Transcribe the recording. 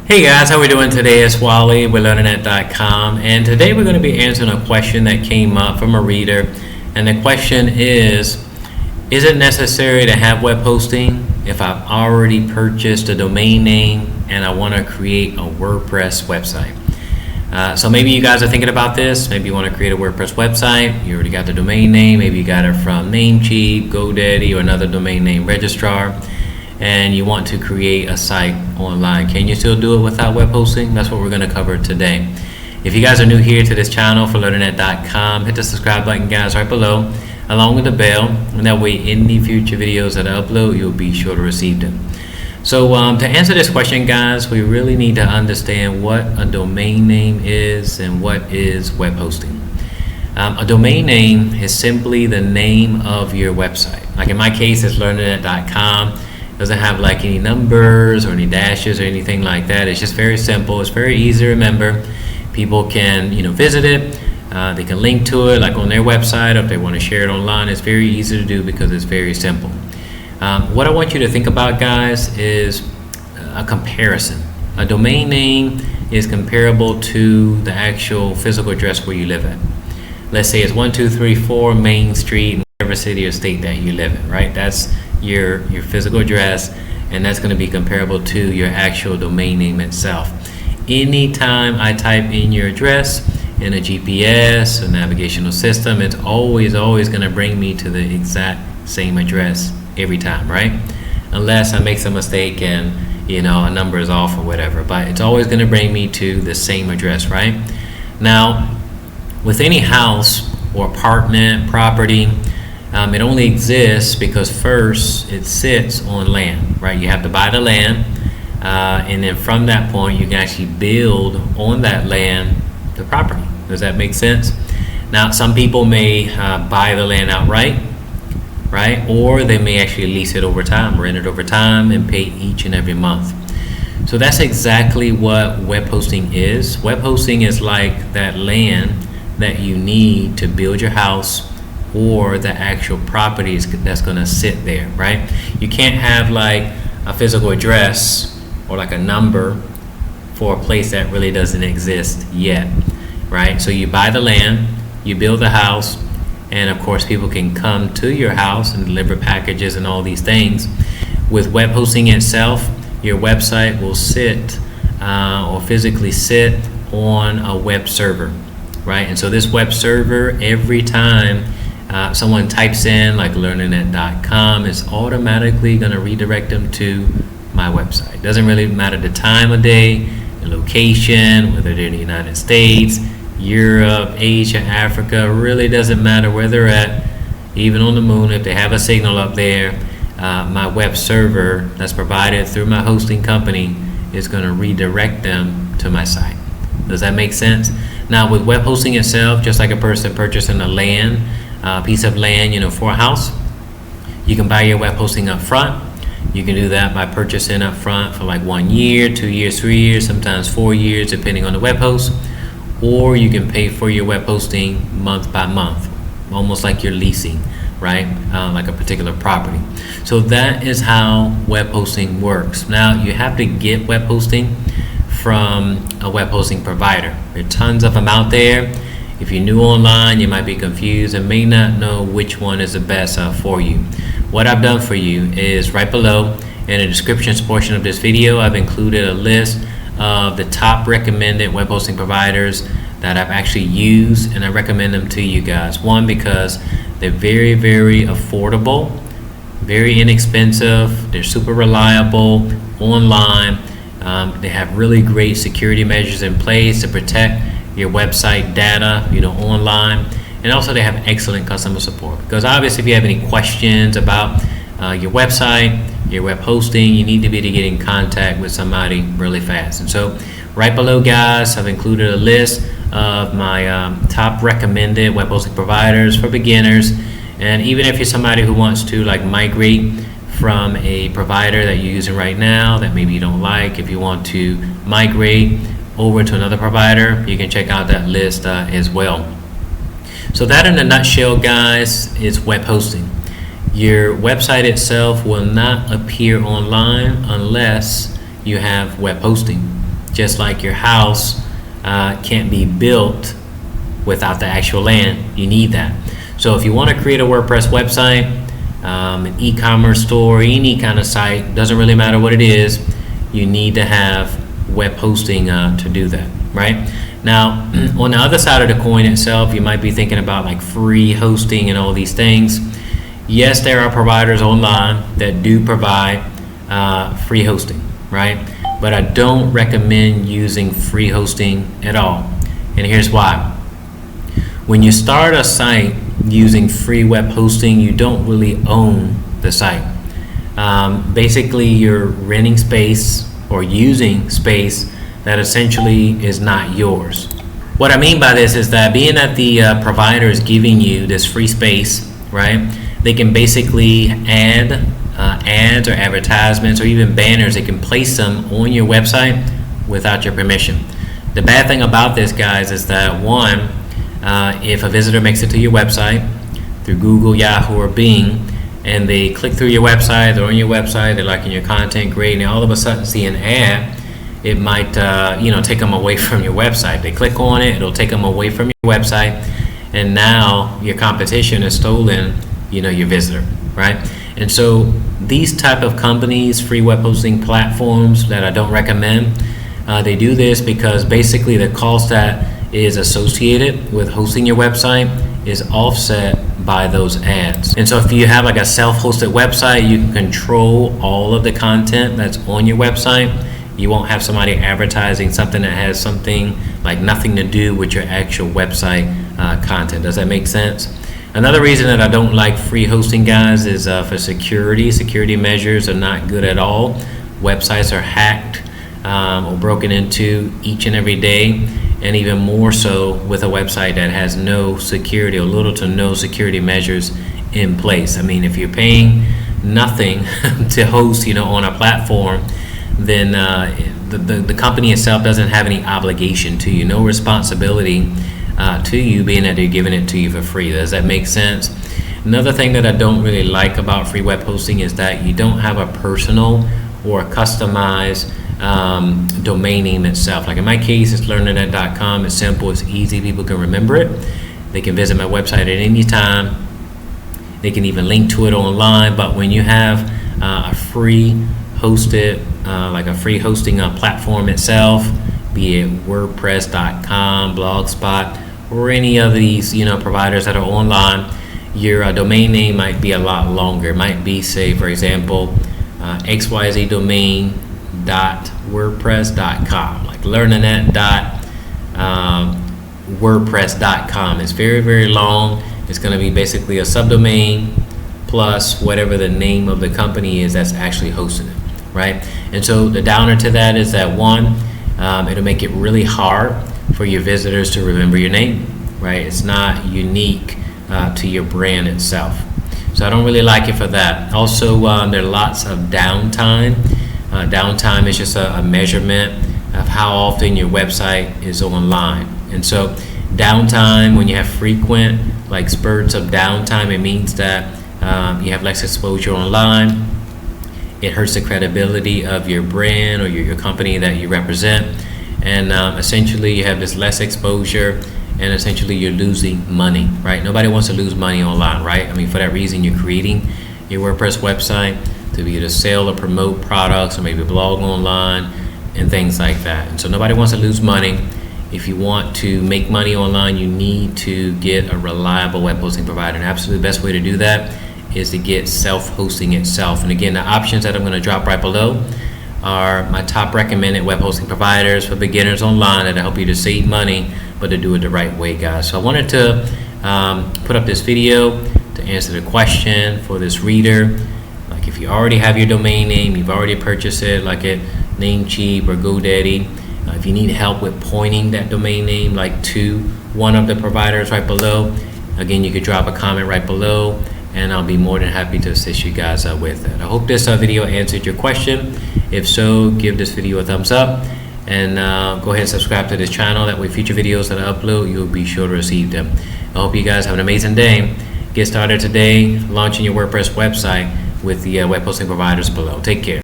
Hey guys, how we doing today? It's Wally with LearningNet.com, and today we're going to be answering a question that came up from a reader. And the question is it necessary to have web hosting if I've already purchased a domain name and I want to create a WordPress website? So maybe you guys are thinking about this. Maybe you want to create a WordPress website. You already got the domain name. Maybe you got it from Namecheap, GoDaddy, or another domain name registrar, and you want to create a site online. Can you still do it without web hosting? That's what we're going to cover today. If you guys are new here to this channel for LearningNet.com, hit the subscribe button, guys, right below, along with the bell, and that way any future videos that I upload, you'll be sure to receive them. So to answer this question, guys, we really need to understand what a domain name is and what is web hosting. A domain name is simply the name of your website. Like in my case, it's LearningNet.com. Doesn't have like any numbers or any dashes or anything like that. It's just very simple. It's very easy to remember. People can visit it. They can link to it like on their website, or if they want to share it online. It's very easy to do because it's very simple. What I want you to think about, guys, is a comparison. A domain name is comparable to the actual physical address where you live at. Let's say it's 1234 Main Street in whatever city or state that you live in, right? That's your physical address, and that's going to be comparable to your actual domain name itself. Anytime I type in your address in a GPS, a navigational system, it's always going to bring me to the exact same address every time, right? Unless I make some mistake and a number is off or whatever, but it's always going to bring me to the same address, right? Now, with any house or apartment, property, it only exists because first it sits on land, right? You have to buy the land, and then from that point you can actually build on that land the property. Does that make sense? Now, some people may buy the land outright, right? Or they may actually lease it over time, rent it over time, and pay each and every month. So that's exactly what web hosting is. Web hosting is like that land that you need to build your house, or the actual properties that's going to sit there, right? You can't have like a physical address or like a number for a place that really doesn't exist yet, right? So you buy the land, you build the house, and of course people can come to your house and deliver packages and all these things. With web hosting itself, your website will sit or physically sit on a web server, right? And so this web server, every time someone types in like LearningNet.com, it's automatically going to redirect them to my website. Doesn't really matter the time of day, the location, whether they're in the United States, Europe, Asia, Africa. Really doesn't matter where they're at. Even on the moon, if they have a signal up there, my web server that's provided through my hosting company is going to redirect them to my site. Does that make sense? Now, with web hosting itself, just like a person purchasing a piece of land, for a house, you can buy your web hosting up front. You can do that by purchasing up front for like 1 year, 2 years, 3 years, sometimes 4 years, depending on the web host. Or you can pay for your web hosting month by month, almost like you're leasing, right? Like a particular property. So that is how web hosting works. Now, you have to get web hosting from a web hosting provider. There are tons of them out there. If you're new online, you might be confused and may not know which one is the best for you. What I've done for you is right below in the description portion of this video, I've included a list of the top recommended web hosting providers that I've actually used, and I recommend them to you guys. One, because they're very, very affordable, very inexpensive, they're super reliable online. They have really great security measures in place to protect your website data, online, and also they have excellent customer support. Because obviously, if you have any questions about your website, your web hosting, you need to be able to get in contact with somebody really fast. And so, right below, guys, I've included a list of my top recommended web hosting providers for beginners. And even if you're somebody who wants to migrate from a provider that you're using right now that maybe you don't like, if you want to migrate over to another provider, you can check out that list as well. So that in a nutshell, guys, is web hosting. Your website itself will not appear online unless you have web hosting. Just like your house can't be built without the actual land, you need that. So if you want to create a WordPress website, an e-commerce store, any kind of site, doesn't really matter what it is, you need to have web hosting to do that, right? Now, on the other side of the coin itself, you might be thinking about like free hosting and all these things. Yes, there are providers online that do provide free hosting, right? But I don't recommend using free hosting at all. And here's why. When you start a site using free web hosting, you don't really own the site. Basically, you're renting space or using space that essentially is not yours. What I mean by this is that being that the provider is giving you this free space, right? They can basically add ads or advertisements or even banners. They can place them on your website without your permission. The bad thing about this, guys, is that one, if a visitor makes it to your website through Google, Yahoo, or Bing, and they click through your website, they're on your website, they're liking your content, great, and they all of a sudden see an ad, it might take them away from your website. They click on it, it'll take them away from your website, and now your competition has stolen your visitor, right? And so these type of companies, free web hosting platforms that I don't recommend, they do this because basically the cost that is associated with hosting your website is offset by those ads. And so if you have like a self-hosted website, you can control all of the content that's on your website. You won't have somebody advertising something that has something like nothing to do with your actual website content. Does that make sense? Another reason that I don't like free hosting, guys, is for security. Security measures are not good at all. Websites are hacked or broken into each and every day, and even more so with a website that has no security or little to no security measures in place. I mean, if you're paying nothing to host, on a platform, then the company itself doesn't have any obligation to you, no responsibility to you, being that they're giving it to you for free. Does that make sense? Another thing that I don't really like about free web hosting is that you don't have a personal or a customized domain name itself. Like in my case, it's learninit.com. It's simple, it's easy, people can remember it. They can visit my website at any time. They can even link to it online. But when you have a free hosted, like a free hosting platform itself, be it WordPress.com, Blogspot, or any of these providers that are online, your domain name might be a lot longer. It might be, say, for example, xyzdomain.wordpress.com, like learninit.wordpress.com. It's very, very long. It's going to be basically a subdomain plus whatever the name of the company is that's actually hosting it, right? And so the downer to that is that one, it'll make it really hard for your visitors to remember your name, right? It's not unique to your brand itself. So I don't really like it for that. Also, there are lots of downtime. Downtime is just a measurement of how often your website is online. And so downtime, when you have frequent like spurts of downtime, it means that you have less exposure online. It hurts the credibility of your brand or your company that you represent, and essentially you have this less exposure, and essentially you're losing money, right? Nobody wants to lose money online, right? I mean, for that reason, you're creating your WordPress website to be able to sell or promote products or maybe blog online and things like that. And so nobody wants to lose money. If you want to make money online, you need to get a reliable web hosting provider. And absolutely the best way to do that is to get self-hosting itself. And again, the options that I'm going to drop right below are my top recommended web hosting providers for beginners online that help you to save money, but to do it the right way, guys. So I wanted to put up this video to answer the question for this reader. Like if you already have your domain name, you've already purchased it, like at Namecheap or GoDaddy, if you need help with pointing that domain name like to one of the providers right below, again, you could drop a comment right below, and I'll be more than happy to assist you guys with it. I hope this video answered your question. If so, give this video a thumbs up, and go ahead and subscribe to this channel. That way future videos that I upload, you'll be sure to receive them. I hope you guys have an amazing day. Get started today launching your WordPress website with the web hosting providers below. Take care.